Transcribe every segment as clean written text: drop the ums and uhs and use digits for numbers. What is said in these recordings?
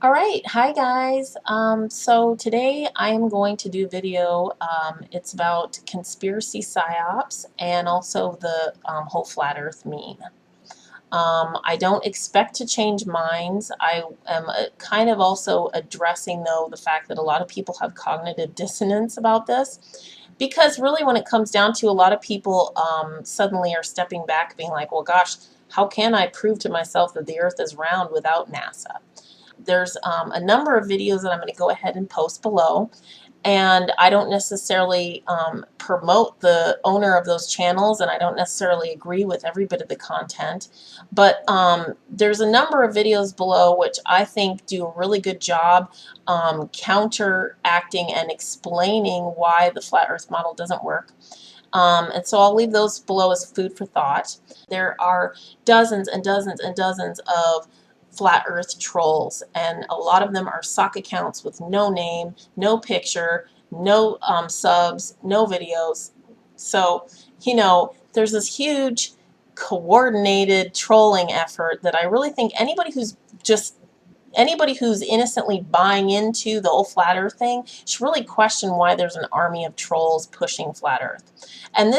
All right, hi guys. So today I am going to do a video. It's about conspiracy psyops and also the whole flat earth meme. I don't expect to change minds. I am kind of also addressing though the fact that a lot of people have cognitive dissonance about this, because really when it comes down to, a lot of people suddenly are stepping back being like, well gosh, how can I prove to myself that the earth is round without NASA? There's a number of videos that I'm going to go ahead and post below, and I don't necessarily promote the owner of those channels, and I don't necessarily agree with every bit of the content, but there's a number of videos below which I think do a really good job counteracting and explaining why the flat earth model doesn't work. And so I'll leave those below as food for thought. There are dozens and dozens and dozens of flat earth trolls, and a lot of them are sock accounts with no name, no picture, no subs, no videos. So, there's this huge coordinated trolling effort that I really think anybody who's innocently buying into the whole flat earth thing should really question why there's an army of trolls pushing flat earth. And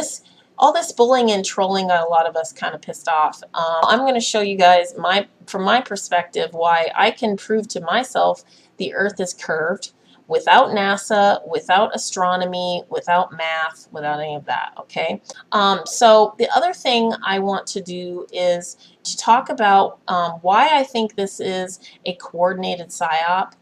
all this bullying and trolling got a lot of us kind of pissed off. I'm going to show you guys from my perspective why I can prove to myself the earth is curved without NASA, without astronomy, without math, without any of that, okay? So the other thing I want to do is to talk about why I think this is a coordinated psyop,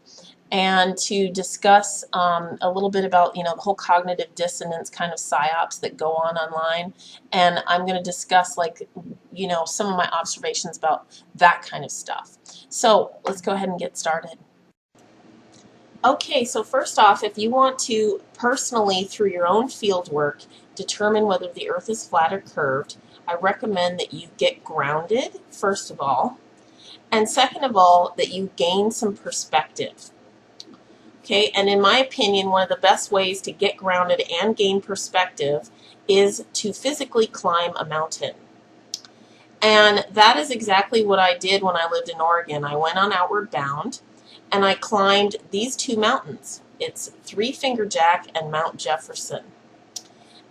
and to discuss a little bit about, the whole cognitive dissonance kind of psyops that go on online. And I'm going to discuss, some of my observations about that kind of stuff. So let's go ahead and get started. Okay, so first off, if you want to personally, through your own field work, determine whether the earth is flat or curved, I recommend that you get grounded, first of all, and second of all, that you gain some perspective. Okay, and in my opinion, one of the best ways to get grounded and gain perspective is to physically climb a mountain. And that is exactly what I did when I lived in Oregon. I went on Outward Bound, and I climbed these two mountains. It's Three Finger Jack and Mount Jefferson.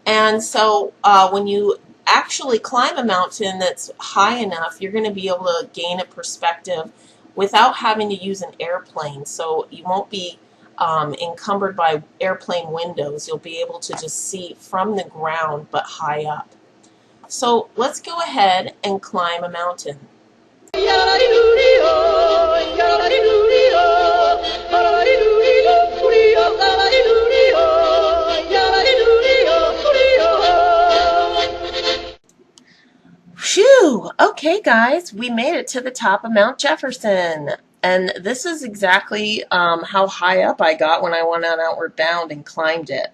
And so when you actually climb a mountain that's high enough, you're going to be able to gain a perspective without having to use an airplane. So you won't be encumbered by airplane windows. You'll be able to just see from the ground but high up. So let's go ahead and climb a mountain. Phew! Okay guys, we made it to the top of Mount Jefferson. And this is exactly how high up I got when I went on Outward Bound and climbed it.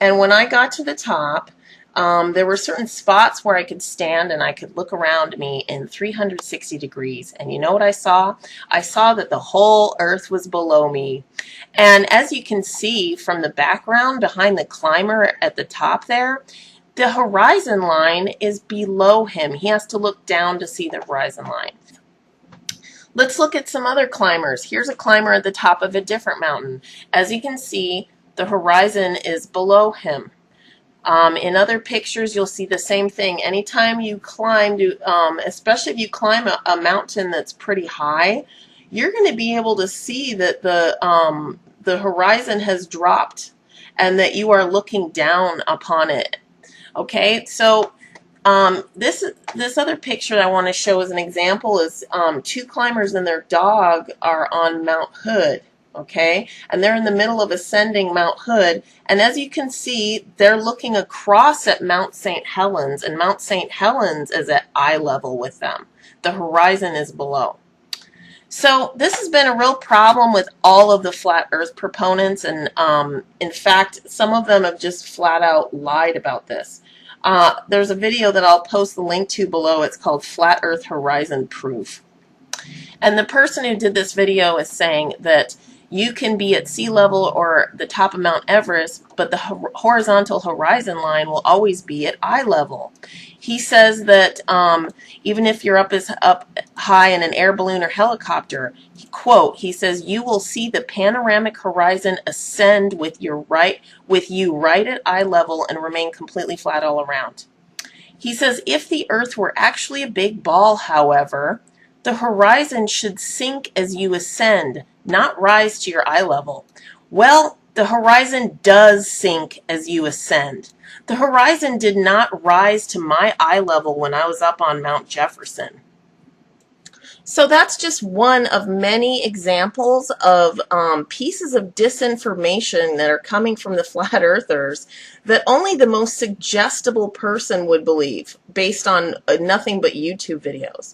And when I got to the top, there were certain spots where I could stand and I could look around me in 360 degrees. And you know what I saw? I saw that the whole earth was below me. And as you can see from the background behind the climber at the top there, the horizon line is below him. He has to look down to see the horizon line. Let's look at some other climbers. Here's a climber at the top of a different mountain. As you can see, the horizon is below him. In other pictures, you'll see the same thing. Anytime you climb, especially if you climb a mountain that's pretty high, you're going to be able to see that the horizon has dropped and that you are looking down upon it. Okay, so this other picture I want to show as an example is two climbers and their dog are on Mount Hood. Okay, and they're in the middle of ascending Mount Hood, and as you can see, they're looking across at Mount St. Helens, and Mount St. Helens is at eye level with them. The horizon is below. So this has been a real problem with all of the flat earth proponents, and in fact, some of them have just flat out lied about this. There's a video that I'll post the link to below. It's called Flat Earth Horizon Proof. And the person who did this video is saying that you can be at sea level or the top of Mount Everest, but the horizontal horizon line will always be at eye level. He says that even if you're up high in an air balloon or helicopter, quote, he says you will see the panoramic horizon ascend with you right at eye level and remain completely flat all around. He says if the Earth were actually a big ball, however, the horizon should sink as you ascend, not rise to your eye level. Well, the horizon does sink as you ascend. The horizon did not rise to my eye level when I was up on Mount Jefferson. So that's just one of many examples of pieces of disinformation that are coming from the flat earthers that only the most suggestible person would believe based on nothing but YouTube videos.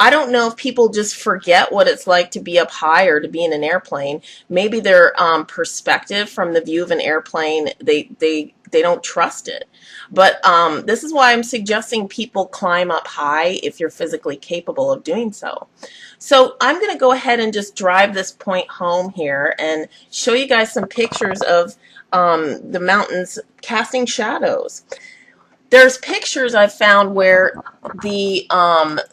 I don't know if people just forget what it's like to be up high or to be in an airplane. Maybe their perspective from the view of an airplane, they don't trust it. But this is why I'm suggesting people climb up high if you're physically capable of doing so. So I'm going to go ahead and just drive this point home here and show you guys some pictures of the mountains casting shadows. There's pictures I've found where the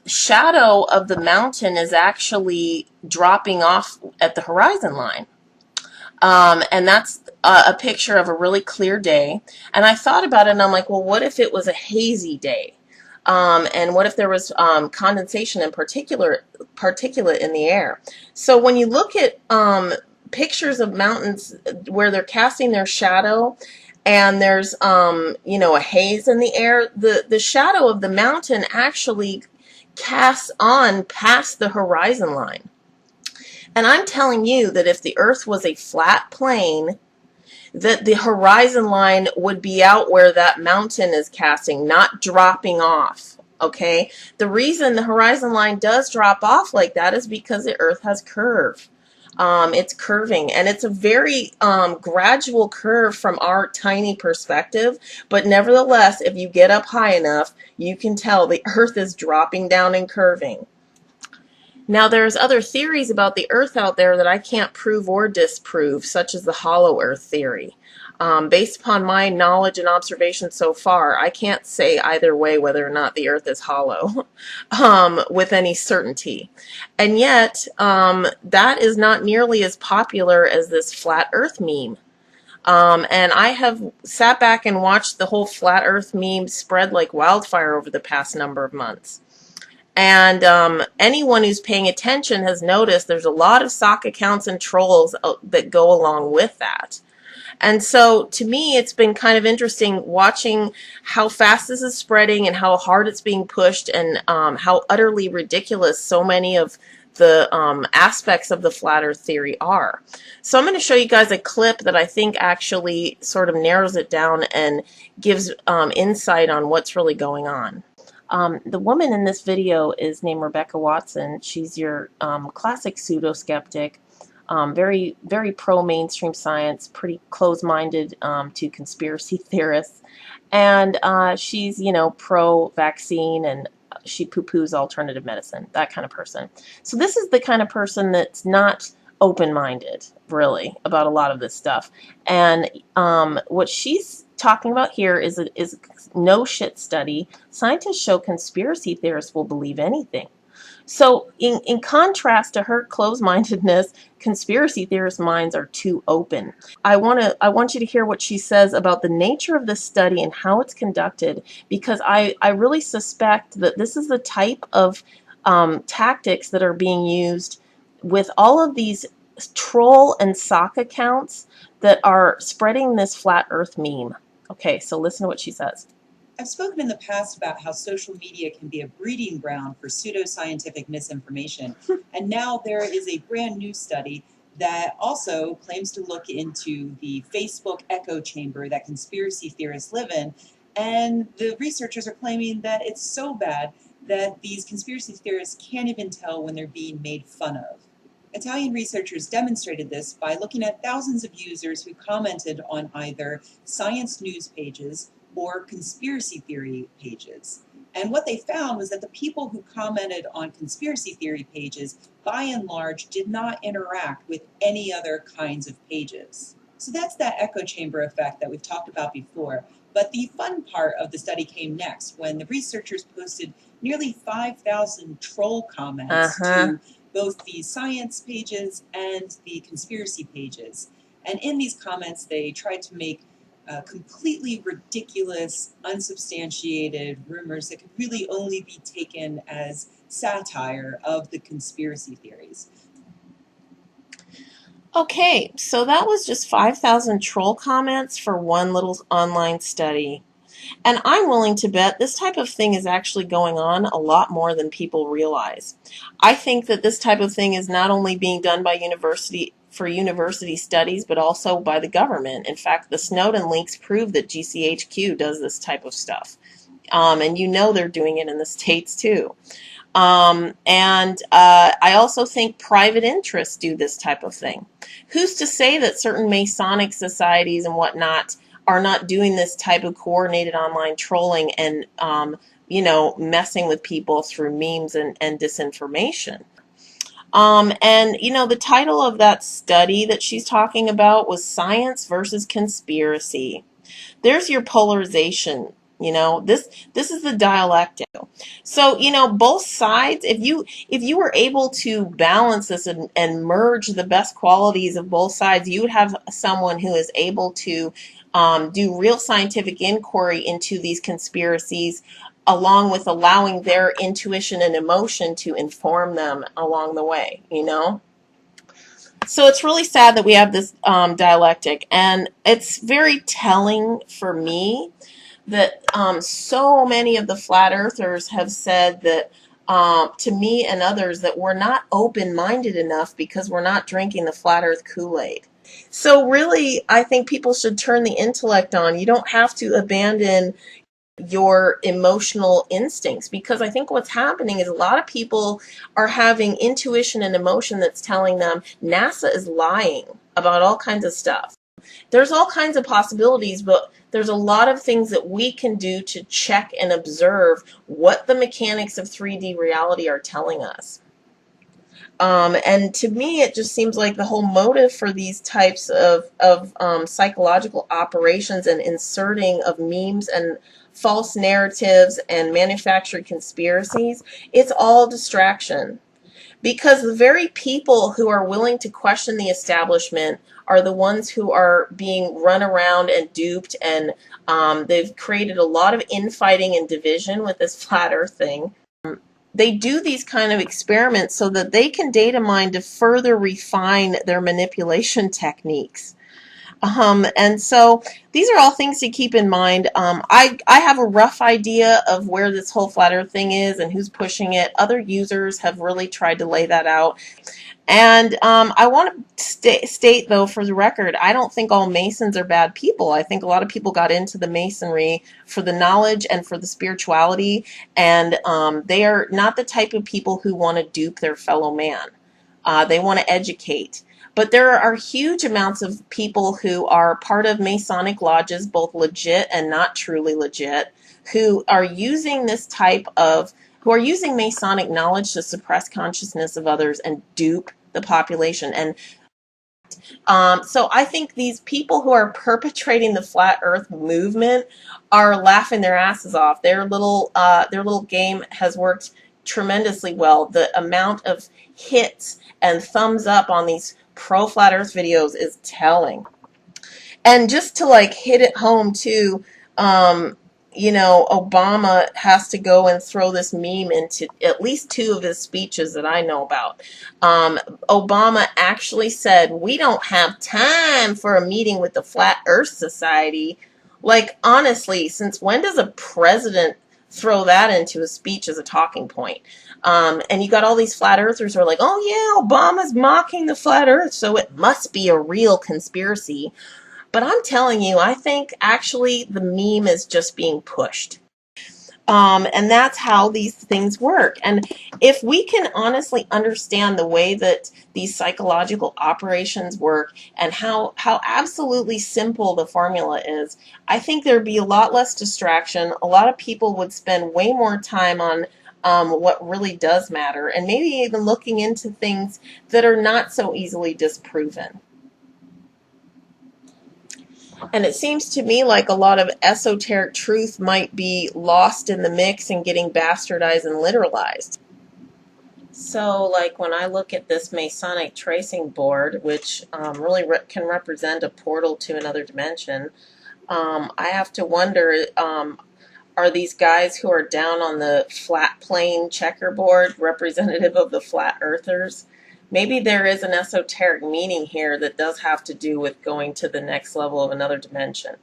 shadow of the mountain is actually dropping off at the horizon line. And that's a picture of a really clear day. And I thought about it and I'm like, well, what if it was a hazy day? And what if there was condensation and particulate in the air? So when you look at pictures of mountains where they're casting their shadow and there's, you know, a haze in the air, the shadow of the mountain actually casts on past the horizon line. And I'm telling you that if the Earth was a flat plane, that the horizon line would be out where that mountain is casting, not dropping off. Okay? The reason the horizon line does drop off like that is because the Earth has curve. It's curving, and it's a very gradual curve from our tiny perspective, but nevertheless, if you get up high enough, you can tell the Earth is dropping down and curving. Now, there's other theories about the Earth out there that I can't prove or disprove, such as the hollow Earth theory. Based upon my knowledge and observation so far, I can't say either way whether or not the Earth is hollow with any certainty. And yet, that is not nearly as popular as this flat Earth meme. And I have sat back and watched the whole flat Earth meme spread like wildfire over the past number of months. And anyone who's paying attention has noticed there's a lot of sock accounts and trolls that go along with that. And so to me, it's been kind of interesting watching how fast this is spreading and how hard it's being pushed and how utterly ridiculous so many of the aspects of the flat earth theory are. So I'm going to show you guys a clip that I think actually sort of narrows it down and gives insight on what's really going on. The woman in this video is named Rebecca Watson. She's your classic pseudo-skeptic, very, very pro-mainstream science, pretty close-minded to conspiracy theorists. And she's, you know, pro-vaccine, and she poo-poos alternative medicine, that kind of person. So this is the kind of person that's not open-minded, really, about a lot of this stuff. And what she's talking about here is no shit study. Scientists show conspiracy theorists will believe anything. So in contrast to her closed-mindedness, conspiracy theorists' minds are too open. I want you to hear what she says about the nature of this study and how it's conducted, because I really suspect that this is the type of tactics that are being used with all of these troll and sock accounts that are spreading this flat earth meme. Okay, so listen to what she says. I've spoken in the past about how social media can be a breeding ground for pseudoscientific misinformation, and now there is a brand new study that also claims to look into the Facebook echo chamber that conspiracy theorists live in, and the researchers are claiming that it's so bad that these conspiracy theorists can't even tell when they're being made fun of. Italian researchers demonstrated this by looking at thousands of users who commented on either science news pages or conspiracy theory pages. And what they found was that the people who commented on conspiracy theory pages, by and large, did not interact with any other kinds of pages. So that's that echo chamber effect that we've talked about before. But the fun part of the study came next when the researchers posted nearly 5,000 troll comments Uh-huh. to both the science pages and the conspiracy pages. And in these comments, they tried to make completely ridiculous, unsubstantiated rumors that could really only be taken as satire of the conspiracy theories. Okay, so that was just 5,000 troll comments for one little online study. And I'm willing to bet this type of thing is actually going on a lot more than people realize. I think that this type of thing is not only being done by university studies, but also by the government. In fact, the Snowden leaks prove that GCHQ does this type of stuff. And you know they're doing it in the States too. I also think private interests do this type of thing. Who's to say that certain Masonic societies and whatnot are not doing this type of coordinated online trolling and, messing with people through memes and disinformation? The title of that study that she's talking about was Science versus Conspiracy. There's your polarization. This is the dialectic. So, both sides, if you were able to balance this and merge the best qualities of both sides, you would have someone who is able to do real scientific inquiry into these conspiracies, along with allowing their intuition and emotion to inform them along the way. So it's really sad that we have this dialectic, and it's very telling for me that so many of the flat earthers have said that to me and others that we're not open-minded enough because we're not drinking the flat earth Kool-Aid. So really, I think people should turn the intellect on. You don't have to abandon your emotional instincts, because I think what's happening is a lot of people are having intuition and emotion that's telling them NASA is lying about all kinds of stuff. There's all kinds of possibilities, but there's a lot of things that we can do to check and observe what the mechanics of 3D reality are telling us. And to me, it just seems like the whole motive for these types of psychological operations and inserting of memes and false narratives and manufactured conspiracies, it's all distraction. Because the very people who are willing to question the establishment are the ones who are being run around and duped, and they've created a lot of infighting and division with this flat earth thing. They do these kind of experiments so that they can data mine to further refine their manipulation techniques. And so these are all things to keep in mind. I have a rough idea of where this whole flat earth thing is and who's pushing it. Other users have really tried to lay that out. And I want to state, though, for the record, I don't think all Masons are bad people. I think a lot of people got into the Masonry for the knowledge and for the spirituality, and they are not the type of people who want to dupe their fellow man. They want to educate. But there are huge amounts of people who are part of Masonic lodges, both legit and not truly legit, who are using who are using Masonic knowledge to suppress consciousness of others and dupe the population. And so I think these people who are perpetrating the flat earth movement are laughing their asses off. Their little game has worked tremendously well. The amount of hits and thumbs up on these pro flat earth videos is telling. And just to hit it home too, Obama has to go and throw this meme into at least two of his speeches that I know about. Obama actually said, "We don't have time for a meeting with the Flat Earth Society." Like, honestly, since when does a president throw that into a speech as a talking point? And you got all these flat earthers who are like, "Oh yeah, Obama's mocking the flat earth, so it must be a real conspiracy." But I'm telling you, I think actually the meme is just being pushed. And that's how these things work. And if we can honestly understand the way that these psychological operations work and how absolutely simple the formula is, I think there'd be a lot less distraction. A lot of people would spend way more time on what really does matter, and maybe even looking into things that are not so easily disproven. And it seems to me like a lot of esoteric truth might be lost in the mix and getting bastardized and literalized. So, like when I look at this Masonic tracing board, which really can represent a portal to another dimension, I have to wonder, are these guys who are down on the flat plane checkerboard representative of the flat earthers? Maybe there is an esoteric meaning here that does have to do with going to the next level of another dimension,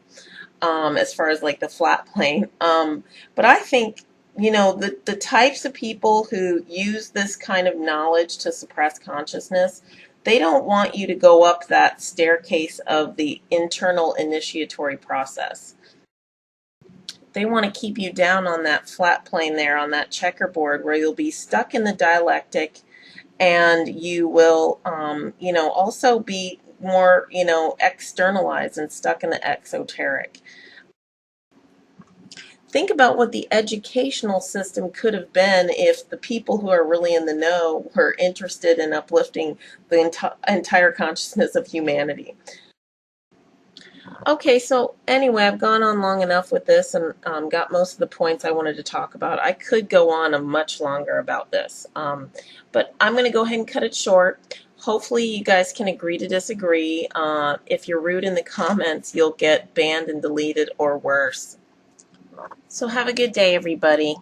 as far as like the flat plane. But I think, the types of people who use this kind of knowledge to suppress consciousness, they don't want you to go up that staircase of the internal initiatory process. They want to keep you down on that flat plane there, on that checkerboard, where you'll be stuck in the dialectic, and you will, also be more, externalized and stuck in the exoteric. Think about what the educational system could have been if the people who are really in the know were interested in uplifting the entire consciousness of humanity. Okay, so anyway, I've gone on long enough with this and got most of the points I wanted to talk about. I could go on a much longer about this, but I'm going to go ahead and cut it short. Hopefully you guys can agree to disagree. If you're rude in the comments, you'll get banned and deleted or worse. So have a good day, everybody.